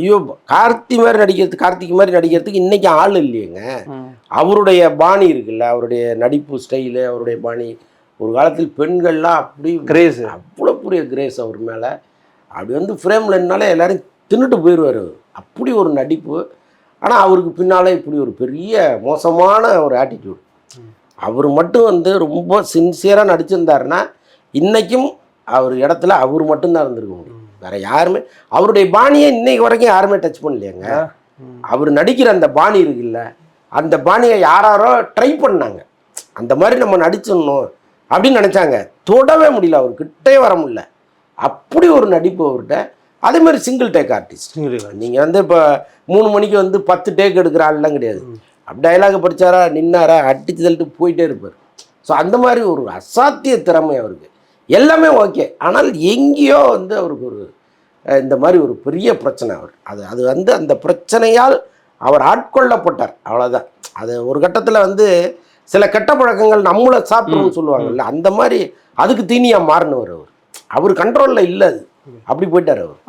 ஐயோ கார்த்திக் மாதிரி நடிக்கிறதுக்கு இன்னைக்கு ஆள் இல்லையேங்க. அவருடைய பாணி இருக்குல்ல, அவருடைய நடிப்பு ஸ்டைலு, அவருடைய பாணி. ஒரு காலத்தில் பெண்கள்லாம் அப்படி கிரேஸ், அவ்வளோ பெரிய கிரேஸ் அவர் மேலே. அப்படி வந்து ஃப்ரேமில் என்னாலே எல்லாரும் தின்னுட்டு போயிடுவார் அவர். அப்படி ஒரு நடிப்பு. ஆனால் அவருக்கு பின்னால் இப்படி ஒரு பெரிய மோசமான ஒரு ஆட்டிடியூட். அவர் மட்டும் வந்து ரொம்ப சின்சியராக நடிச்சிருந்தாருன்னா இன்றைக்கும் அவர் இடத்துல அவர் மட்டும்தான் இருந்திருக்க முடியும். வேறு யாருமே அவருடைய பாணியை இன்னைக்கு வரைக்கும் யாருமே டச் பண்ணலையாங்க. அவர் நடிக்கிற அந்த பாணி இருக்குல்ல, அந்த பாணியை யாரோ ட்ரை பண்ணாங்க. அந்த மாதிரி நம்ம நடிச்சிடணும் அப்படின்னு நினச்சாங்க. தொடவே முடியல, அவர்கிட்டே வர முடியல. அப்படி ஒரு நடிப்பு அவர்கிட்ட. அதேமாதிரி சிங்கிள் டேக் ஆர்டிஸ்ட். நீங்கள் வந்து இப்போ 3 மணிக்கு வந்து 10 டேக் எடுக்கிற ஆள்லாம் கிடையாது. டைலாக் படித்தாரா, நின்னாரா, அடித்து தள்ளிட்டு போயிட்டே இருப்பார். ஸோ அந்த மாதிரி ஒரு அசாத்திய திறமை அவருக்கு. எல்லாமே ஓகே. ஆனால் எங்கேயோ வந்து அவருக்கு ஒரு இந்த மாதிரி ஒரு பெரிய பிரச்சனை. அது வந்து அந்த பிரச்சனையால் அவர் ஆட்கொள்ளப்பட்டார், அவ்வளோதான். அது ஒரு கட்டத்தில் வந்து சில கெட்ட பழக்கங்கள் நம்மளை சாப்பிடுன்னு சொல்லுவாங்கல்ல, அந்த மாதிரி அதுக்கு தீனியாக மாறினவர் அவர். அவர் கண்ட்ரோலில் இல்லை, அது அப்படி போயிட்டார் அவர்.